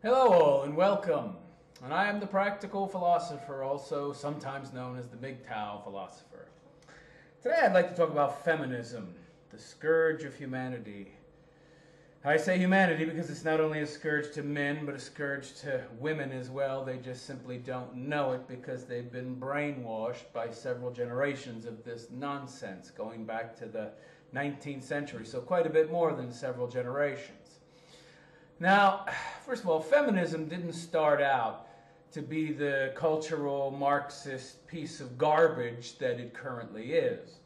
Hello all and welcome. And I am the practical philosopher, also sometimes known as the MGTOW philosopher. Today I'd like to talk about feminism, the scourge of humanity. I say humanity because it's not only a scourge to men, but a scourge to women as well. They just simply don't know it because they've been brainwashed by several generations of this nonsense going back to the 19th century, so quite a bit more than several generations. Now, first of all, feminism didn't start out to be the cultural Marxist piece of garbage that it currently is.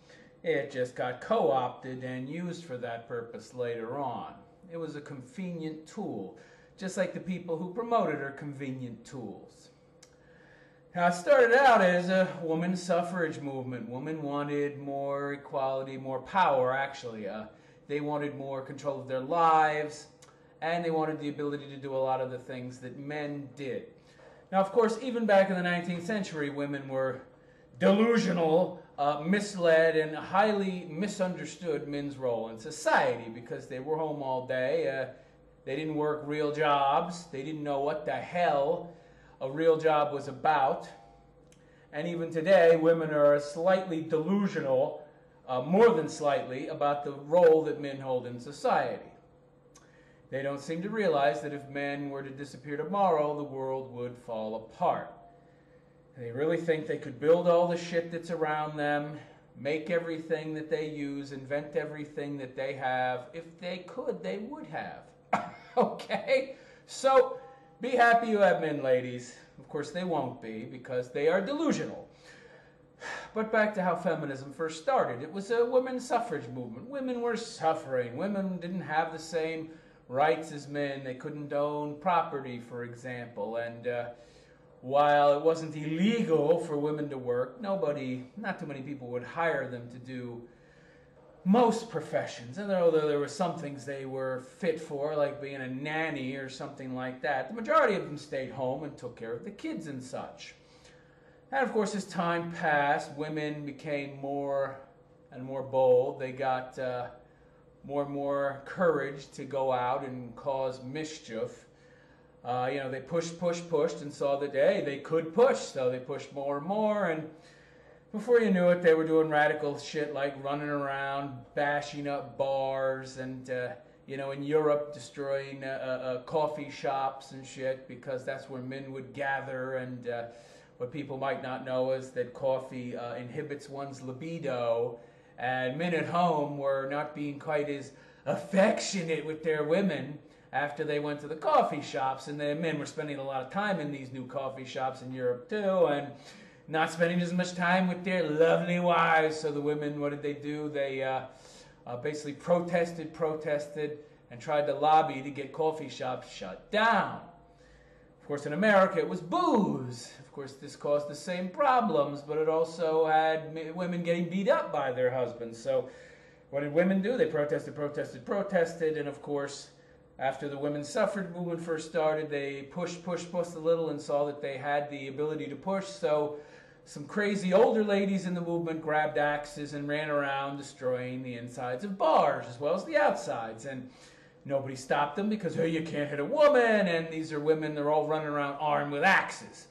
It just got co-opted and used for that purpose later on. It was a convenient tool, just like the people who promoted are convenient tools. Now, it started out as a women's suffrage movement. Women wanted more equality, more power, actually. They wanted more control of their lives, and they wanted the ability to do a lot of the things that men did. Now, of course, even back in the 19th century, women were delusional, misled, and highly misunderstood men's role in society because they were home all day. They didn't work real jobs. They didn't know what the hell a real job was about. And even today, women are slightly delusional, more than slightly, about the role that men hold in society. They don't seem to realize that if men were to disappear tomorrow, the world would fall apart. They really think they could build all the shit that's around them, make everything that they use, invent everything that they have. If they could, they would have. Okay? So, be happy you have men, ladies. Of course, they won't be because they are delusional. But back to how feminism first started. It was a women's suffrage movement. Women were suffering. Women didn't have the same rights as men. They couldn't own property, for example, and while it wasn't illegal for women to work, not too many people would hire them to do most professions. And although there were some things they were fit for, like being a nanny or something like that, the majority of them stayed home and took care of the kids and such. And of course, as time passed, women became more and more bold. They got more and more courage to go out and cause mischief. They pushed, and saw that, hey, they could push, so they pushed more and more, and before you knew it, they were doing radical shit like running around, bashing up bars, and, in Europe, destroying coffee shops and shit, because that's where men would gather, and what people might not know is that coffee inhibits one's libido, and men at home were not being quite as affectionate with their women after they went to the coffee shops, and the men were spending a lot of time in these new coffee shops in Europe too, and not spending as much time with their lovely wives. So the women, what did they do? They basically protested, and tried to lobby to get coffee shops shut down. Of course, in America, it was booze. Of course, this caused the same problems, but it also had women getting beat up by their husbands. So what did women do? They protested, and of course, after the women's suffrage movement first started, they pushed a little and saw that they had the ability to push. So some crazy older ladies in the movement grabbed axes and ran around destroying the insides of bars as well as the outsides. And nobody stopped them because, hey, you can't hit a woman, and these are women, they're all running around armed with axes.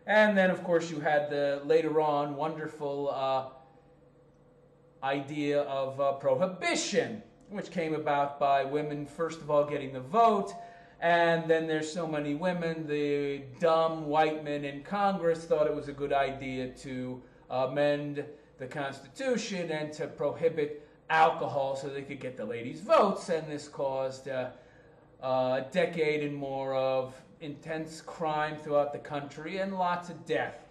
And then, of course, you had the later on wonderful idea of prohibition, which came about by women, first of all, getting the vote, and then there's so many women, the dumb white men in Congress thought it was a good idea to amend the Constitution and to prohibit alcohol so they could get the ladies' votes, and this caused a decade and more of intense crime throughout the country and lots of death.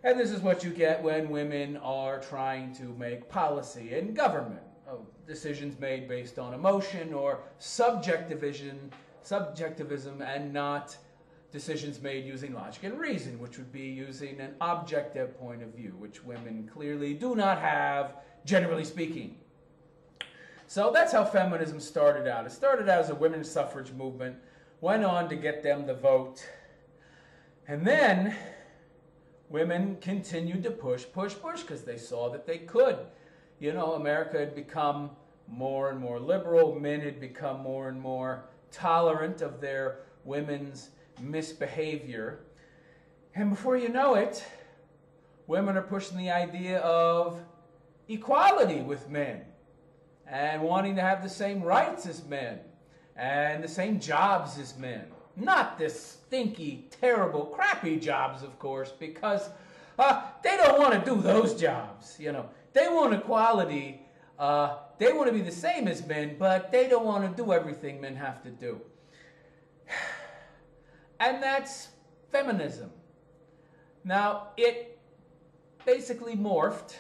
And this is what you get when women are trying to make policy in government. Decisions made based on emotion or subjectivism, and not decisions made using logic and reason, which would be using an objective point of view, which women clearly do not have, generally speaking. So that's how feminism started out. It started out as a women's suffrage movement, went on to get them the vote, and then women continued to push because they saw that they could. America had become more and more liberal. Men had become more and more tolerant of their women's misbehavior. And before you know it, women are pushing the idea of equality with men and wanting to have the same rights as men and the same jobs as men. Not the stinky, terrible, crappy jobs, of course, because they don't want to do those jobs. You know, they want equality. They want to be the same as men, but they don't want to do everything men have to do. And that's feminism. Now, it basically morphed.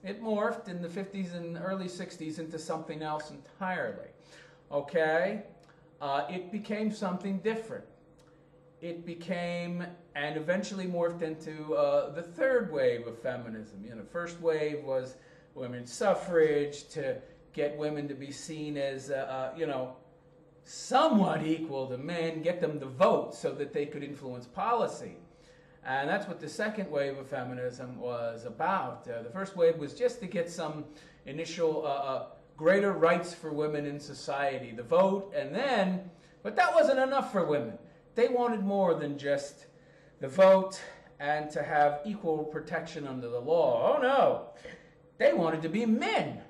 It morphed in the 50s and early 60s into something else entirely. Okay? It became something different. It became, and eventually morphed into the third wave of feminism. You know, first wave was women's suffrage, to get women to be seen as, you know, somewhat equal to men, get them to vote so that they could influence policy. And that's what the second wave of feminism was about. The first wave was just to get some initial greater rights for women in society, the vote, and then, but that wasn't enough for women. They wanted more than just the vote and to have equal protection under the law. Oh no, they wanted to be men.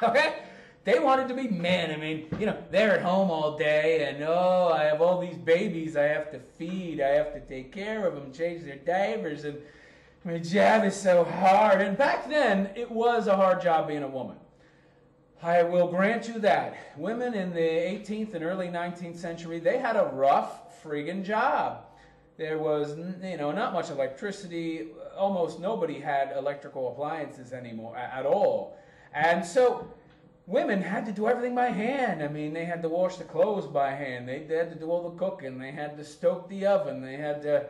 Okay? They wanted to be men. I mean, you know, they're at home all day and, oh, I have all these babies I have to feed. I have to take care of them, change their diapers, and my job is so hard. And back then, it was a hard job being a woman. I will grant you that. Women in the 18th and early 19th century, they had a rough friggin' job. There was, you know, not much electricity. Almost nobody had electrical appliances anymore at all. And so women had to do everything by hand. I mean, they had to wash the clothes by hand. They had to do all the cooking. They had to stoke the oven. They had to,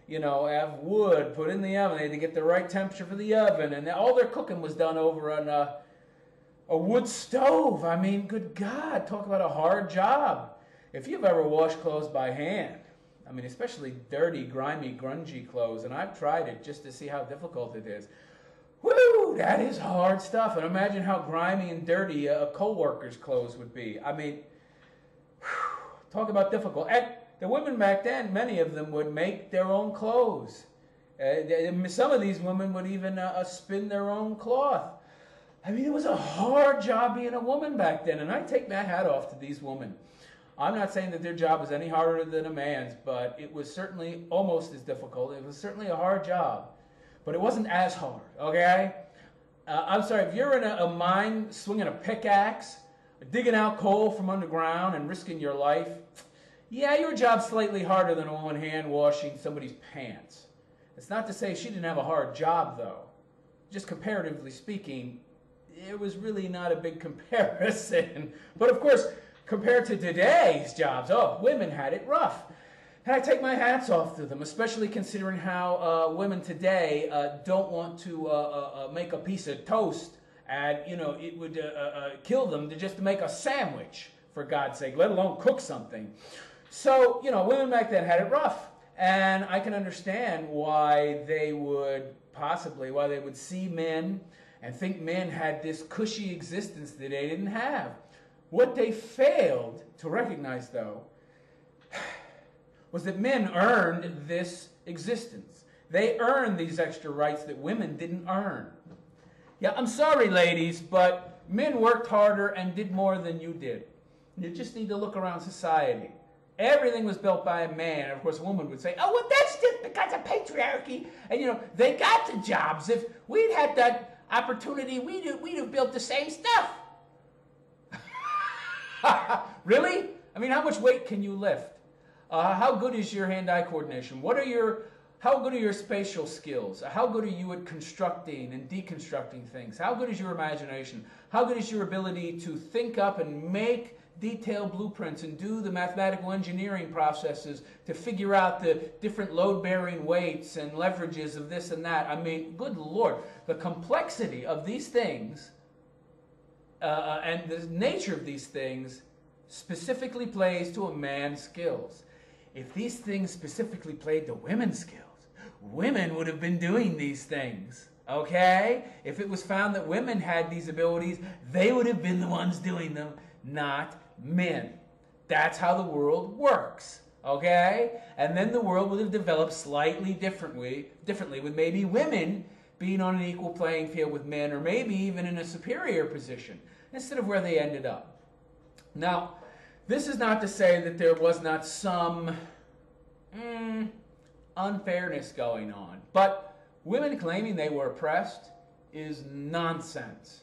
you know, have wood put in the oven. They had to get the right temperature for the oven. And all their cooking was done over on a wood stove. I mean, good God, talk about a hard job. If you've ever washed clothes by hand, I mean, especially dirty, grimy, grungy clothes, and I've tried it just to see how difficult it is. Woo, that is hard stuff. And imagine how grimy and dirty a co-worker's clothes would be. I mean, talk about difficult. And the women back then, many of them would make their own clothes. Some of these women would even spin their own cloth. I mean, it was a hard job being a woman back then, and I take my hat off to these women. I'm not saying that their job was any harder than a man's, but it was certainly almost as difficult. It was certainly a hard job, but it wasn't as hard, okay? I'm sorry, if you're in a mine swinging a pickaxe, digging out coal from underground and risking your life, yeah, your job's slightly harder than a woman hand washing somebody's pants. It's not to say she didn't have a hard job, though. Just comparatively speaking, it was really not a big comparison. But of course, compared to today's jobs, oh, women had it rough. And I take my hats off to them, especially considering how women today don't want to make a piece of toast, and you know it would kill them to just make a sandwich, for God's sake, let alone cook something. So you know, women back then had it rough, and I can understand why they would see men and think men had this cushy existence that they didn't have. What they failed to recognize, though, was that men earned this existence. They earned these extra rights that women didn't earn. Yeah, I'm sorry, ladies, but men worked harder and did more than you did. You just need to look around society. Everything was built by a man. And of course, a woman would say, oh, well, that's just because of patriarchy. And, you know, they got the jobs. If we'd had that opportunity, we'd have built the same stuff. Really? I mean, how much weight can you lift? How good is your hand-eye coordination? How good are your spatial skills? How good are you at constructing and deconstructing things? How good is your imagination? How good is your ability to think up and make detailed blueprints and do the mathematical engineering processes to figure out the different load-bearing weights and leverages of this and that? I mean, good Lord, the complexity of these things and the nature of these things specifically plays to a man's skills. If these things specifically played to women's skills, women would have been doing these things, okay? If it was found that women had these abilities, they would have been the ones doing them, not men. That's how the world works, okay? And then the world would have developed slightly differently with maybe women being on an equal playing field with men, or maybe even in a superior position, instead of where they ended up. Now, this is not to say that there was not some unfairness going on, but women claiming they were oppressed is nonsense.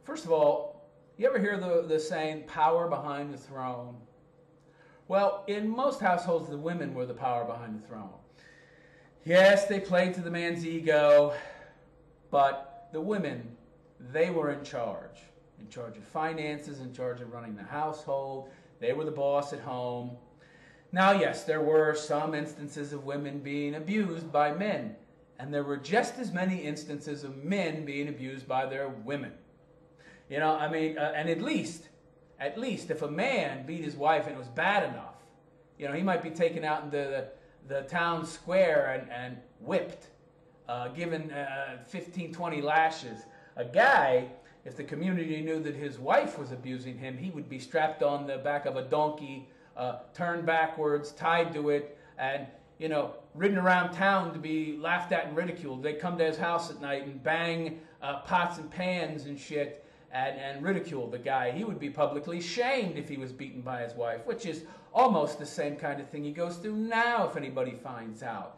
First of all, you ever hear the saying, power behind the throne? Well, in most households, the women were the power behind the throne. Yes, they played to the man's ego, but the women, they were in charge of finances, in charge of running the household. They were the boss at home. Now, yes, there were some instances of women being abused by men, and there were just as many instances of men being abused by their women. You know, I mean, and at least if a man beat his wife and it was bad enough, you know, he might be taken out into the town square and whipped, given 15, 20 lashes. A guy, if the community knew that his wife was abusing him, he would be strapped on the back of a donkey, turned backwards, tied to it, and, you know, ridden around town to be laughed at and ridiculed. They'd come to his house at night and bang pots and pans and shit, and ridicule the guy. He would be publicly shamed if he was beaten by his wife, which is almost the same kind of thing he goes through now if anybody finds out.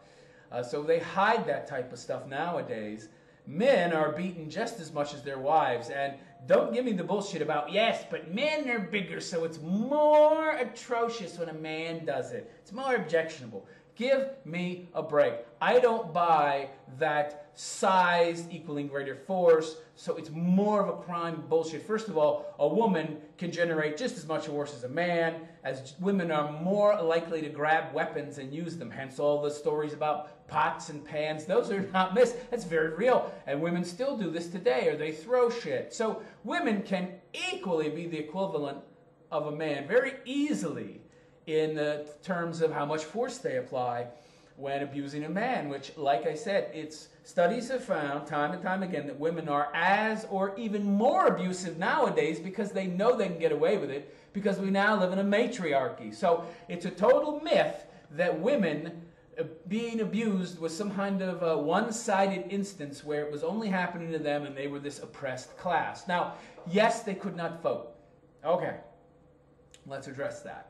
So they hide that type of stuff nowadays. Men are beaten just as much as their wives, and don't give me the bullshit about, yes, but men are bigger, so it's more atrocious when a man does it. It's more objectionable. Give me a break. I don't buy that size equaling greater force, so it's more of a crime bullshit. First of all, a woman can generate just as much force as a man, as women are more likely to grab weapons and use them. Hence all the stories about pots and pans. Those are not myths. That's very real. And women still do this today, or they throw shit. So women can equally be the equivalent of a man very easily in the terms of how much force they apply when abusing a man, which, like I said, studies have found time and time again that women are as or even more abusive nowadays because they know they can get away with it, because we now live in a matriarchy. So it's a total myth that women being abused was some kind of a one-sided instance where it was only happening to them and they were this oppressed class. Now, yes, they could not vote. Okay, let's address that.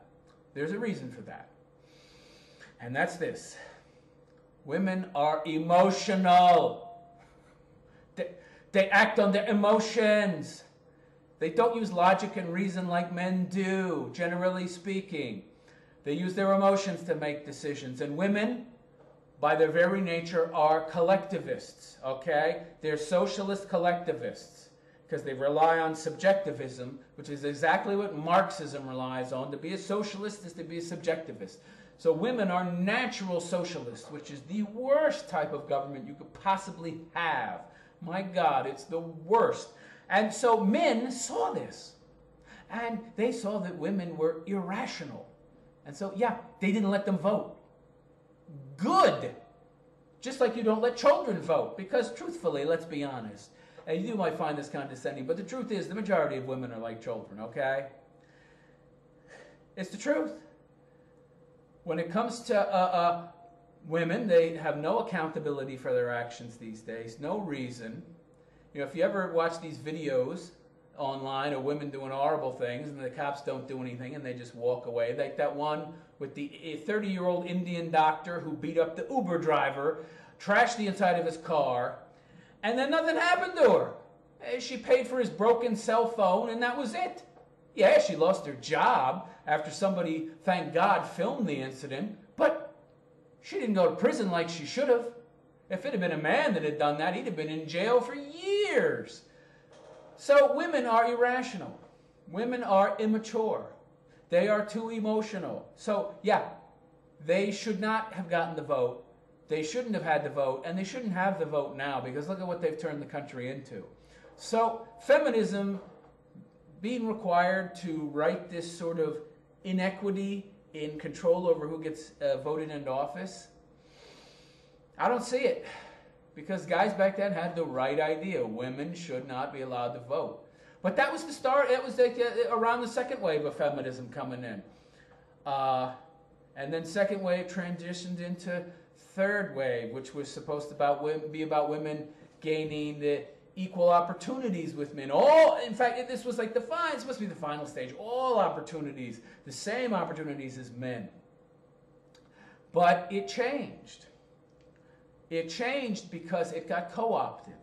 There's a reason for that. And that's this. Women are emotional. They act on their emotions. They don't use logic and reason like men do, generally speaking. They use their emotions to make decisions. And women, by their very nature, are collectivists, okay? They're socialist collectivists, because they rely on subjectivism, which is exactly what Marxism relies on. To be a socialist is to be a subjectivist. So women are natural socialists, which is the worst type of government you could possibly have. My God, it's the worst. And so men saw this, and they saw that women were irrational. And so, yeah, they didn't let them vote. Good. Just like you don't let children vote, because truthfully, let's be honest, and you might find this condescending, but the truth is the majority of women are like children, okay? It's the truth. When it comes to women, they have no accountability for their actions these days, no reason. You know, if you ever watch these videos online of women doing horrible things and the cops don't do anything and they just walk away, like that one with the 30-year-old Indian doctor who beat up the Uber driver, trashed the inside of his car, and then nothing happened to her. She paid for his broken cell phone, and that was it. Yeah, she lost her job after somebody, thank God, filmed the incident, but she didn't go to prison like she should have. If it had been a man that had done that, he'd have been in jail for years. So women are irrational. Women are immature. They are too emotional. So, yeah, they should not have gotten the vote. They shouldn't have had the vote, and they shouldn't have the vote now, because look at what they've turned the country into. So feminism being required to right this sort of inequity in control over who gets voted into office, I don't see it, because guys back then had the right idea. Women should not be allowed to vote. But that was the start. It was like around the second wave of feminism coming in. And then second wave transitioned into third wave, which was supposed to be about women gaining the equal opportunities with men. In fact, this was like it's supposed to be the final stage. All opportunities, the same opportunities as men. But it changed. It changed because it got co-opted,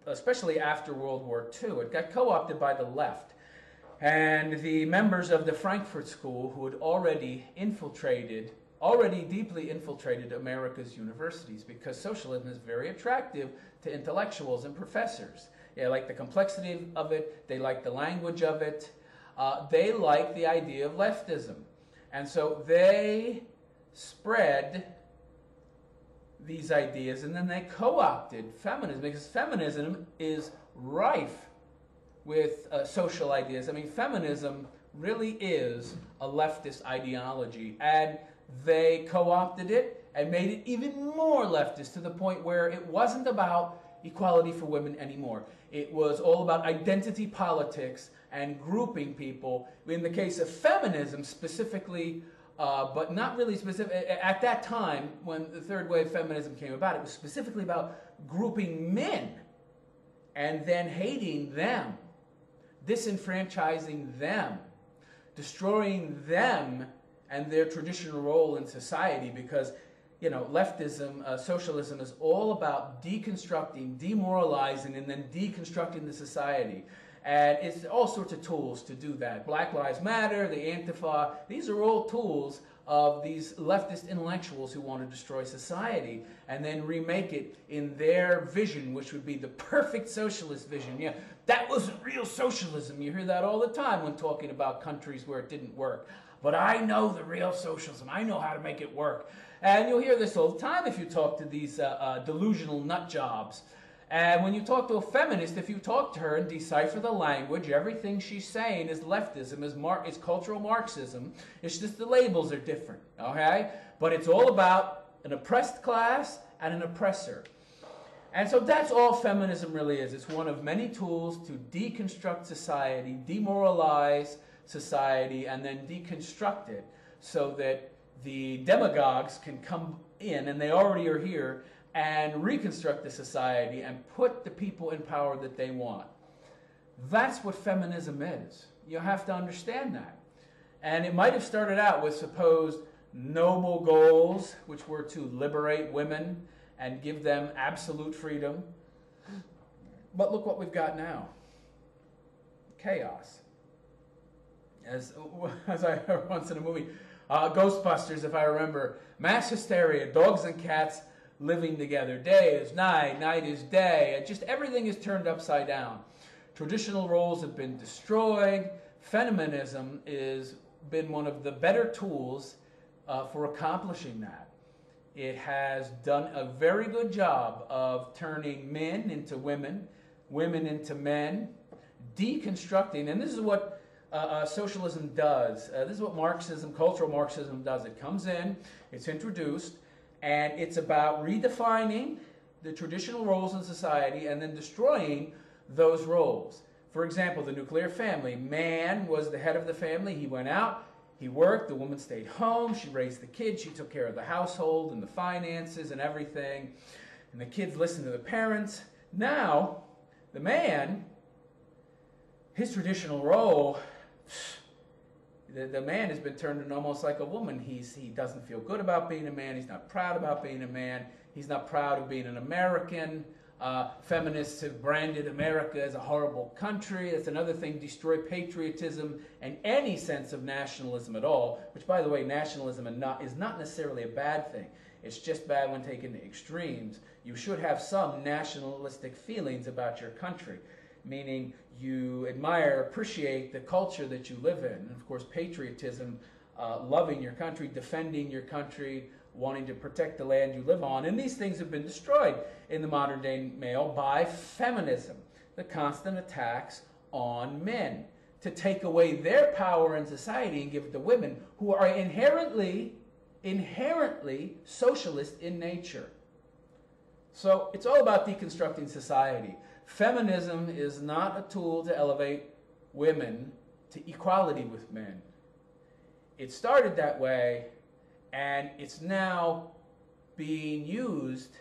especially after World War II. It got co-opted by the left. And the members of the Frankfurt School, who had already deeply infiltrated America's universities, because socialism is very attractive to intellectuals and professors. They like the complexity of it. They like the language of it. They like the idea of leftism. And so they spread these ideas, and then they co-opted feminism, because feminism is rife with social ideas. I mean, feminism really is a leftist ideology, and they co-opted it and made it even more leftist, to the point where it wasn't about equality for women anymore. It was all about identity politics and grouping people. In the case of feminism specifically, but not really specific. At that time, when the third wave feminism came about, it was specifically about grouping men and then hating them, disenfranchising them, destroying them and their traditional role in society, because, you know, leftism, socialism is all about deconstructing, demoralizing, and then deconstructing the society. And it's all sorts of tools to do that. Black Lives Matter, the Antifa, these are all tools of these leftist intellectuals who want to destroy society and then remake it in their vision, which would be the perfect socialist vision. Yeah, that wasn't real socialism. You hear that all the time when talking about countries where it didn't work. But I know the real socialism. I know how to make it work. And you'll hear this all the time if you talk to these delusional nut jobs. And when you talk to a feminist, if you talk to her and decipher the language, everything she's saying is leftism, is cultural Marxism. It's just the labels are different, okay? But it's all about an oppressed class and an oppressor. And so that's all feminism really is. It's one of many tools to deconstruct society, demoralize society, and then deconstruct it so that the demagogues can come in, and they already are here, and reconstruct the society and put the people in power that they want. That's what feminism is. You have to understand that. And it might have started out with supposed noble goals, which were to liberate women and give them absolute freedom. But look what we've got now. Chaos. As I heard once in a movie, Ghostbusters, if I remember, mass hysteria, dogs and cats living together. Day is night, night is day. Just everything is turned upside down. Traditional roles have been destroyed. Feminism has been one of the better tools for accomplishing that. It has done a very good job of turning men into women, women into men, deconstructing, and this is what socialism does. This is what Marxism, cultural Marxism does. It comes in, it's introduced, and it's about redefining the traditional roles in society and then destroying those roles. For example, the nuclear family. Man was the head of the family. He went out, he worked, the woman stayed home, she raised the kids, she took care of the household and the finances and everything. And the kids listened to the parents. Now, the man, his traditional role, the man has been turned into almost like a woman. He doesn't feel good about being a man. He's not proud about being a man. He's not proud of being an American. Feminists have branded America as a horrible country. That's another thing. Destroy patriotism and any sense of nationalism at all, which, by the way, nationalism is not necessarily a bad thing. It's just bad when taken to extremes. You should have some nationalistic feelings about your country, meaning you admire, appreciate the culture that you live in. And of course, patriotism, loving your country, defending your country, wanting to protect the land you live on. And these things have been destroyed in the modern day male by feminism, the constant attacks on men to take away their power in society and give it to women who are inherently socialist in nature. So it's all about deconstructing society. Feminism is not a tool to elevate women to equality with men. It started that way, and it's now being used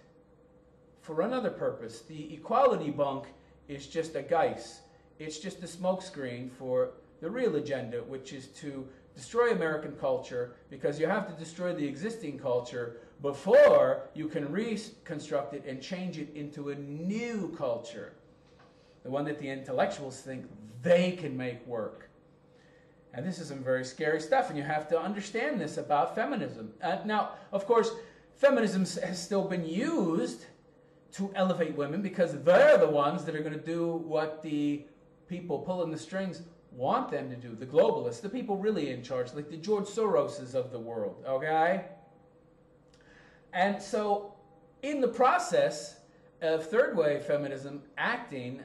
for another purpose. The equality bunk is just a guise. It's just a smokescreen for the real agenda, which is to destroy American culture, because you have to destroy the existing culture before you can reconstruct it and change it into a new culture, the one that the intellectuals think they can make work. And this is some very scary stuff, and you have to understand this about feminism. Now, of course, feminism has still been used to elevate women, because they're the ones that are going to do what the people pulling the strings want them to do, the globalists, the people really in charge, like the George Soroses of the world, okay? And so, in the process of third wave feminism acting,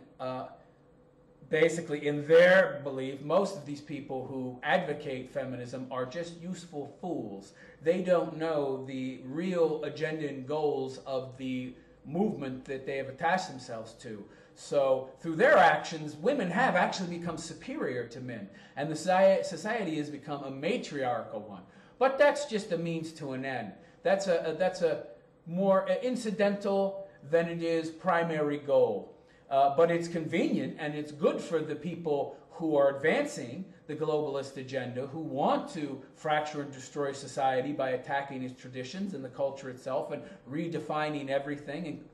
basically in their belief, most of these people who advocate feminism are just useful fools. They don't know the real agenda and goals of the movement that they have attached themselves to. So through their actions, women have actually become superior to men, and the society has become a matriarchal one. But that's just a means to an end. That's a more incidental than it is primary goal. But it's convenient, and it's good for the people who are advancing the globalist agenda, who want to fracture and destroy society by attacking its traditions and the culture itself and redefining everything,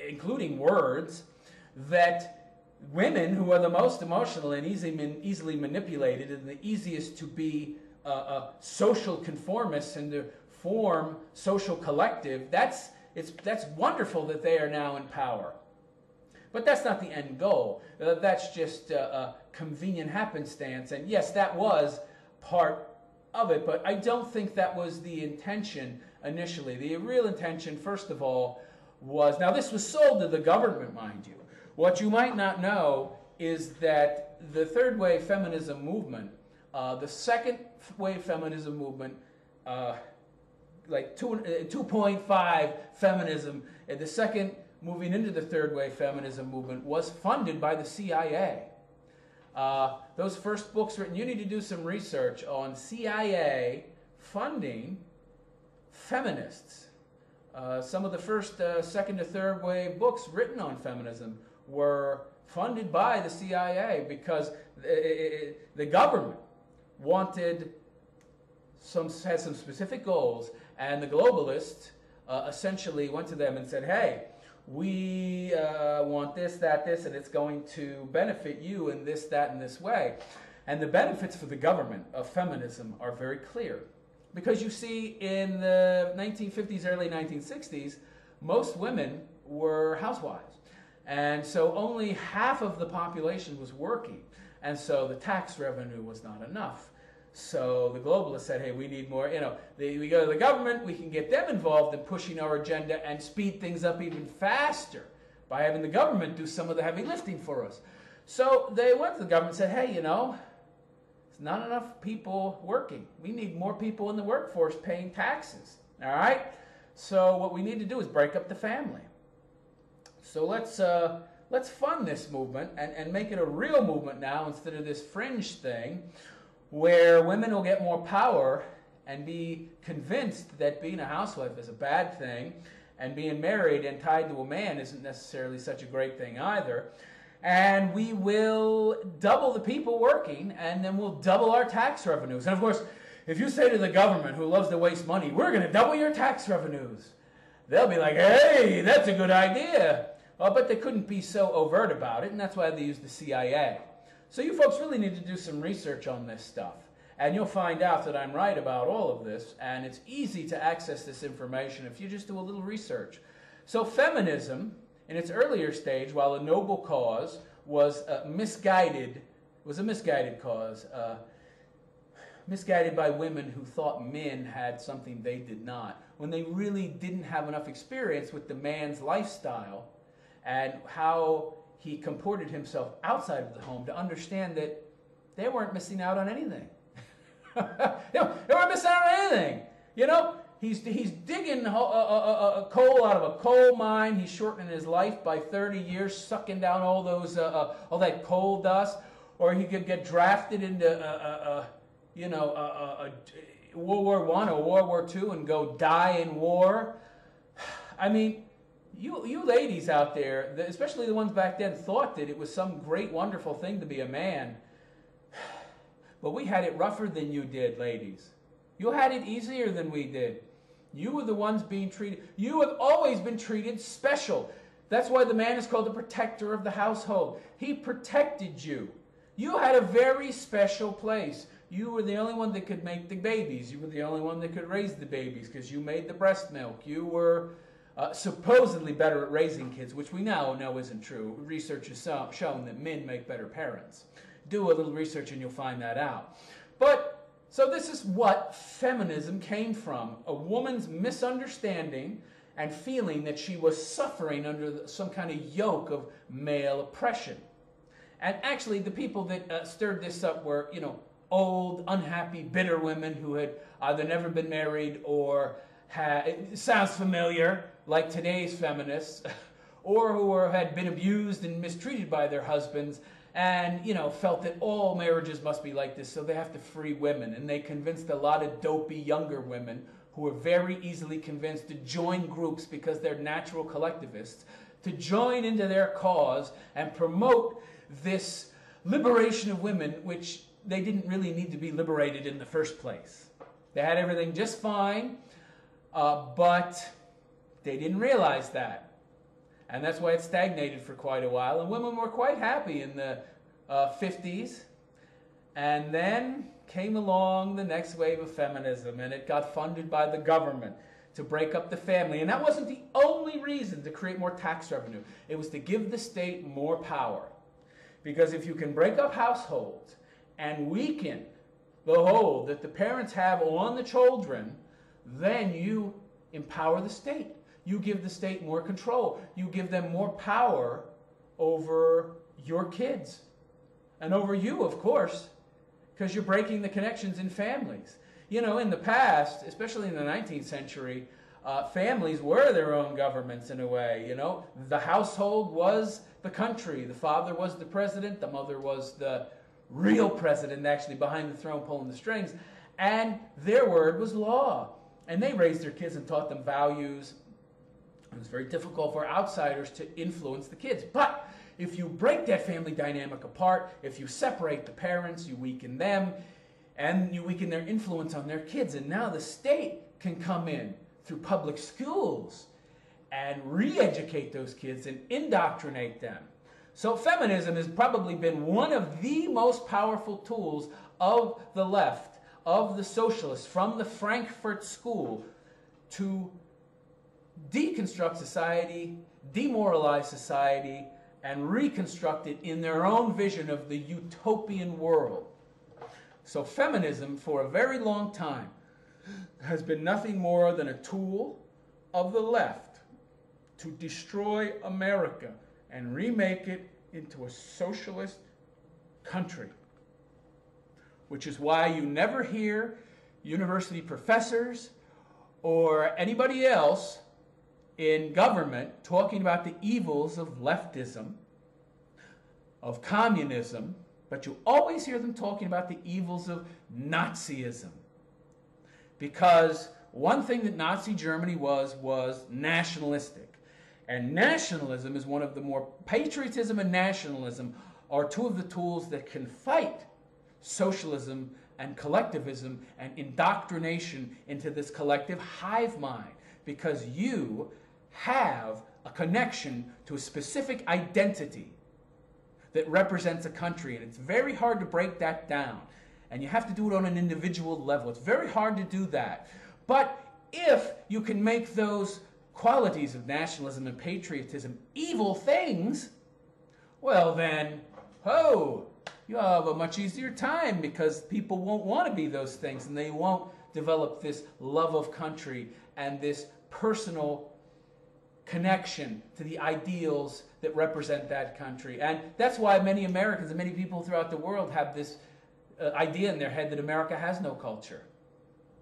including words, that women, who are the most emotional and easily manipulated and the easiest to be social conformists and to form social collective, that's wonderful that they are now in power. But that's not the end goal. That's just a convenient happenstance. And yes, that was part of it, but I don't think that was the intention initially. The real intention, first of all, was, now this was sold to the government, mind you. What you might not know is that the third wave feminism movement, the second wave feminism movement, like 2.5 feminism, the second moving into the third wave feminism movement, was funded by the CIA. Those first books written, you need to do some research on CIA funding feminists. Some of the first second to third wave books written on feminism were funded by the CIA, because the government had some specific goals, and the globalists essentially went to them and said, hey, we want this, that, this, and it's going to benefit you in this, that, and this way. And the benefits for the government of feminism are very clear. Because you see, in the 1950s, early 1960s, most women were housewives. And so only half of the population was working. And so the tax revenue was not enough. So the globalists said, hey, we need more, we go to the government, we can get them involved in pushing our agenda and speed things up even faster by having the government do some of the heavy lifting for us. So they went to the government and said, hey, there's not enough people working. We need more people in the workforce paying taxes, all right? So what we need to do is break up the family. So let's fund this movement and make it a real movement now, instead of this fringe thing, where women will get more power and be convinced that being a housewife is a bad thing, and being married and tied to a man isn't necessarily such a great thing either. And we will double the people working, and then we'll double our tax revenues. And of course, if you say to the government, who loves to waste money, we're going to double your tax revenues, they'll be like, hey, that's a good idea. Well, but they couldn't be so overt about it, and that's why they used the CIA. So you folks really need to do some research on this stuff, and you'll find out that I'm right about all of this, and it's easy to access this information if you just do a little research. So feminism, in its earlier stage, while a noble cause, was misguided. It was a misguided cause, misguided by women who thought men had something they did not, when they really didn't have enough experience with the man's lifestyle and how he comported himself outside of the home to understand that they weren't missing out on anything. They weren't missing out on anything. he's digging coal out of a coal mine. He's shortening his life by 30 years, sucking down all those all that coal dust. Or he could get drafted into World War I or World War II and go die in war. I mean, you ladies out there, especially the ones back then, thought that it was some great, wonderful thing to be a man. But we had it rougher than you did, ladies. You had it easier than we did. You were the ones being treated. You have always been treated special. That's why the man is called the protector of the household. He protected you. You had a very special place. You were the only one that could make the babies. You were the only one that could raise the babies because you made the breast milk. You were supposedly better at raising kids, which we now know isn't true. Research has shown that men make better parents. Do a little research and you'll find that out. But, so this is what feminism came from. A woman's misunderstanding and feeling that she was suffering under some kind of yoke of male oppression. And actually, the people that stirred this up were, old, unhappy, bitter women who had either never been married or it sounds familiar, like today's feminists, or who had been abused and mistreated by their husbands and, felt that all marriages must be like this, so they have to free women. And they convinced a lot of dopey younger women who were very easily convinced to join groups because they're natural collectivists, to join into their cause and promote this liberation of women, which they didn't really need to be liberated in the first place. They had everything just fine, but they didn't realize that. And that's why it stagnated for quite a while. And women were quite happy in the 50s. And then came along the next wave of feminism, and it got funded by the government to break up the family. And that wasn't the only reason to create more tax revenue. It was to give the state more power. Because if you can break up households and weaken the hold that the parents have on the children, then you empower the state. You give the state more control. You give them more power over your kids. And over you, of course, because you're breaking the connections in families. In the past, especially in the 19th century, families were their own governments in a way. The household was the country. The father was the president. The mother was the real president, actually, behind the throne pulling the strings. And their word was law. And they raised their kids and taught them values. It was very difficult for outsiders to influence the kids. But if you break that family dynamic apart, if you separate the parents, you weaken them, and you weaken their influence on their kids. And now the state can come in through public schools and re-educate those kids and indoctrinate them. So feminism has probably been one of the most powerful tools of the left, of the socialists, from the Frankfurt School to deconstruct society, demoralize society, and reconstruct it in their own vision of the utopian world. So feminism, for a very long time, has been nothing more than a tool of the left to destroy America and remake it into a socialist country. Which is why you never hear university professors or anybody else in government talking about the evils of leftism, of communism, but you always hear them talking about the evils of Nazism. Because one thing that Nazi Germany was nationalistic. And nationalism is one of the more, patriotism and nationalism are two of the tools that can fight socialism and collectivism and indoctrination into this collective hive mind. Because you have a connection to a specific identity that represents a country, and it's very hard to break that down. And you have to do it on an individual level. It's very hard to do that. But if you can make those qualities of nationalism and patriotism evil things, well then, you have a much easier time, because people won't want to be those things, and they won't develop this love of country and this personal connection to the ideals that represent that country. And that's why many Americans and many people throughout the world have this idea in their head that America has no culture.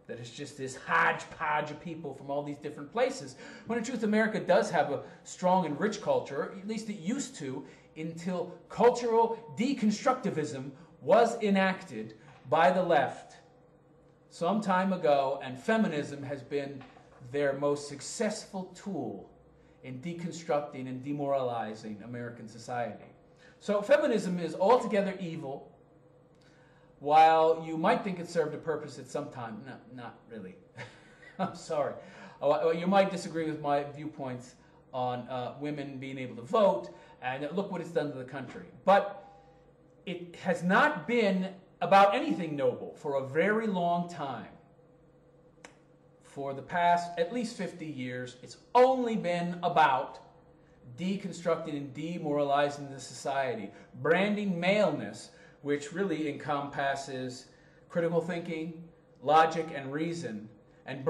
that it's just this hodgepodge of people from all these different places. When in truth, America does have a strong and rich culture, at least it used to, until cultural deconstructivism was enacted by the left some time ago, and feminism has been their most successful tool in deconstructing and demoralizing American society. So feminism is altogether evil. While you might think it served a purpose at some time, no, not really. I'm sorry. You might disagree with my viewpoints on women being able to vote, and look what it's done to the country. But it has not been about anything noble for a very long time. For the past at least 50 years, it's only been about deconstructing and demoralizing the society, branding maleness, which really encompasses critical thinking, logic, and reason. And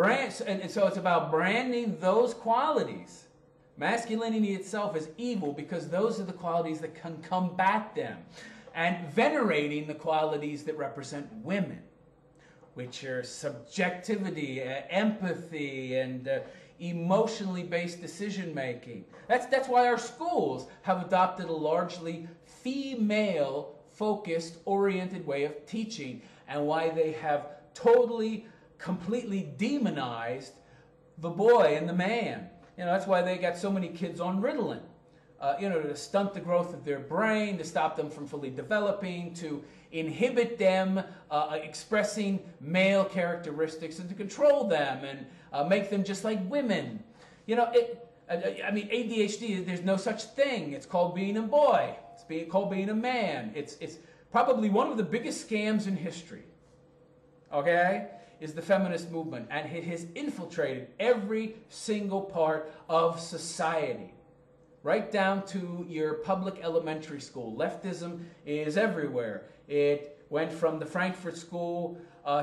so it's about branding those qualities. Masculinity itself is evil because those are the qualities that can combat them. And venerating the qualities that represent women, which are subjectivity, empathy, and emotionally based decision making. That's why our schools have adopted a largely female focused, oriented way of teaching, and why they have totally, completely demonized the boy and the man. You know, that's why they got so many kids on Ritalin. To stunt the growth of their brain, to stop them from fully developing, to inhibit them expressing male characteristics, and to control them and make them just like women. ADHD, there's no such thing. It's called being a boy. It's called being a man. It's probably one of the biggest scams in history, okay, is the feminist movement. And it has infiltrated every single part of society, right down to your public elementary school. Leftism is everywhere. It went from the Frankfurt School,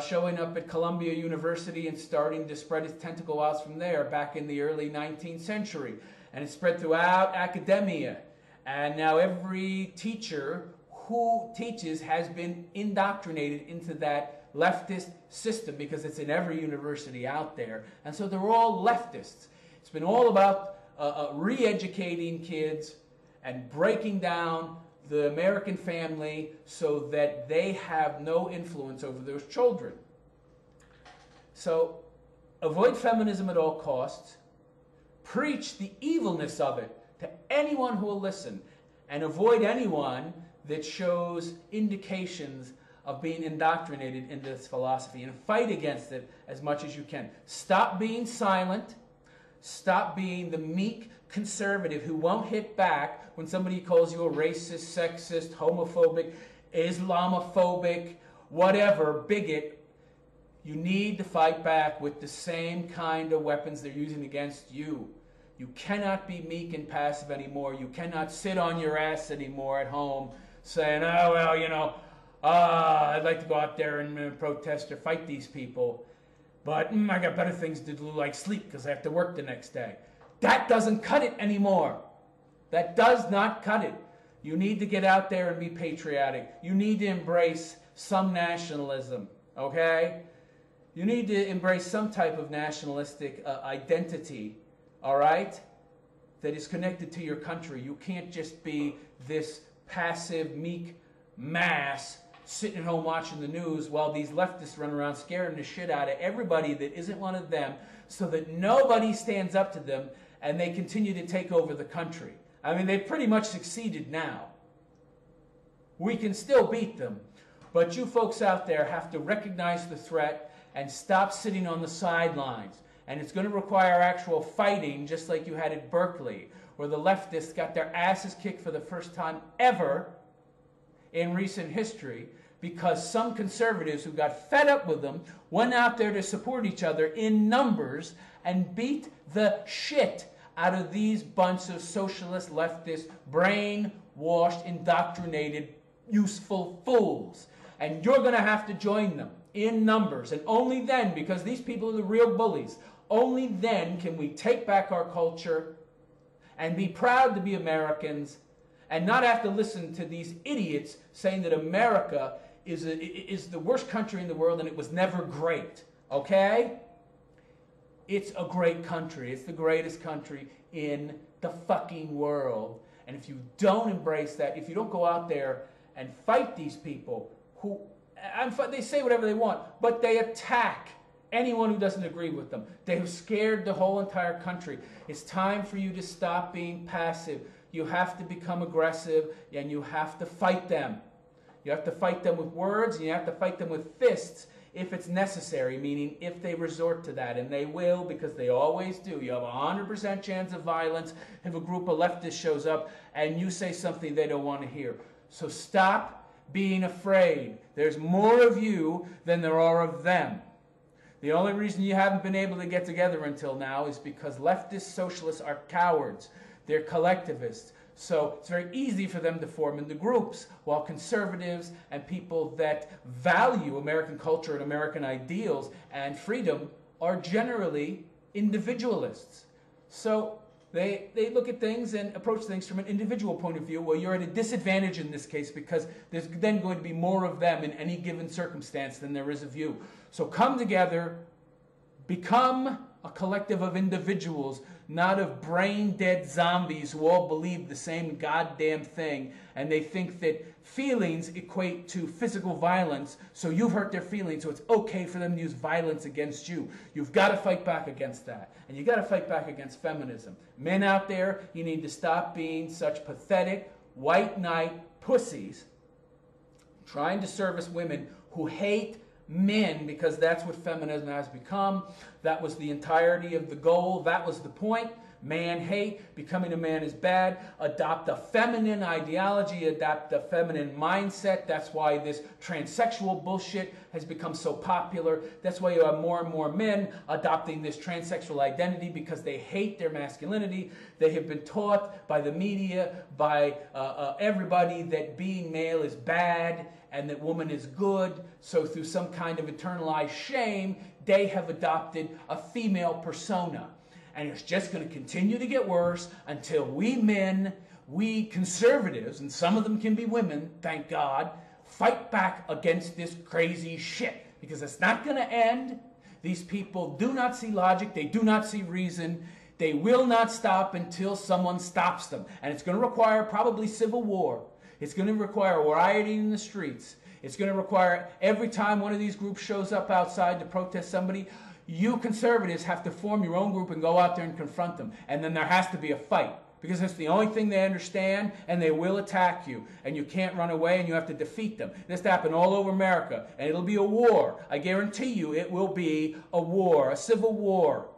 showing up at Columbia University and starting to spread its tentacle out from there back in the early 19th century. And it spread throughout academia. And now every teacher who teaches has been indoctrinated into that leftist system because it's in every university out there. And so they're all leftists. It's been all about re-educating kids and breaking down the American family so that they have no influence over those children. So avoid feminism at all costs. Preach the evilness of it to anyone who will listen, and avoid anyone that shows indications of being indoctrinated into this philosophy, and fight against it as much as you can. Stop being silent. Stop being the meek conservative who won't hit back when somebody calls you a racist, sexist, homophobic, Islamophobic, whatever, bigot. You need to fight back with the same kind of weapons they're using against you. You cannot be meek and passive anymore. You cannot sit on your ass anymore at home saying, oh, well, I'd like to go out there and protest or fight these people, but I got better things to do, like sleep, because I have to work the next day. That doesn't cut it anymore. That does not cut it. You need to get out there and be patriotic. You need to embrace some nationalism, okay? You need to embrace some type of nationalistic identity, all right, that is connected to your country. You can't just be this passive, meek mass sitting at home watching the news while these leftists run around scaring the shit out of everybody that isn't one of them, so that nobody stands up to them and they continue to take over the country. I mean, they've pretty much succeeded now. We can still beat them, but you folks out there have to recognize the threat and stop sitting on the sidelines. And it's going to require actual fighting, just like you had at Berkeley, where the leftists got their asses kicked for the first time ever in recent history, because some conservatives who got fed up with them went out there to support each other in numbers and beat the shit out of these bunch of socialist, leftist, brainwashed, indoctrinated, useful fools. And you're going to have to join them in numbers. And only then, because these people are the real bullies, only then can we take back our culture and be proud to be Americans and not have to listen to these idiots saying that America is the worst country in the world and it was never great. Okay? It's a great country. It's the greatest country in the fucking world. And if you don't embrace that, if you don't go out there and fight these people who, they say whatever they want, but they attack anyone who doesn't agree with them. They have scared the whole entire country. It's time for you to stop being passive. You have to become aggressive, and you have to fight them. You have to fight them with words, and you have to fight them with fists if it's necessary, meaning if they resort to that, and they will, because they always do. You have a 100% chance of violence if a group of leftists shows up and you say something they don't want to hear. So stop being afraid. There's more of you than there are of them. The only reason you haven't been able to get together until now is because leftist socialists are cowards. They're collectivists. So it's very easy for them to form into groups, while conservatives and people that value American culture and American ideals and freedom are generally individualists. So they look at things and approach things from an individual point of view. Well, you're at a disadvantage in this case because there's then going to be more of them in any given circumstance than there is of you. So come together, become a collective of individuals, not of brain-dead zombies who all believe the same goddamn thing, and they think that feelings equate to physical violence, so you've hurt their feelings, so it's okay for them to use violence against you. You've got to fight back against that, and you've got to fight back against feminism. Men out there, you need to stop being such pathetic, white knight pussies trying to service women who hate men, because that's what feminism has become. That was the entirety of the goal. That was the point. Man hate. Becoming a man is bad. Adopt a feminine ideology. Adopt a feminine mindset. That's why this transsexual bullshit has become so popular. That's why you have more and more men adopting this transsexual identity, because they hate their masculinity. They have been taught by the media, by everybody, that being male is bad and that woman is good. So through some kind of internalized shame, they have adopted a female persona. And it's just going to continue to get worse until we men, we conservatives, and some of them can be women, thank God, fight back against this crazy shit. Because it's not going to end. These people do not see logic. They do not see reason. They will not stop until someone stops them. And it's going to require probably civil war. It's going to require rioting in the streets. It's going to require every time one of these groups shows up outside to protest somebody, you conservatives have to form your own group and go out there and confront them. And then there has to be a fight, because it's the only thing they understand, and they will attack you. And you can't run away, and you have to defeat them. This happened all over America, and it'll be a war. I guarantee you it will be a war, a civil war.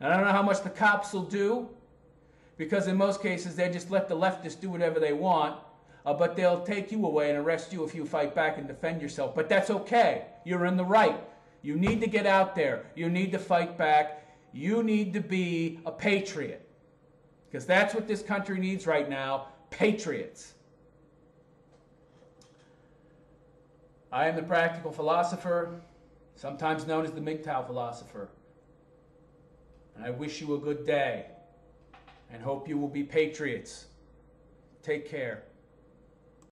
And I don't know how much the cops will do, because in most cases they just let the leftists do whatever they want. But they'll take you away and arrest you if you fight back and defend yourself. But that's okay. You're in the right. You need to get out there. You need to fight back. You need to be a patriot. Because that's what this country needs right now. Patriots. I am the practical philosopher, sometimes known as the MGTOW philosopher. And I wish you a good day and hope you will be patriots. Take care.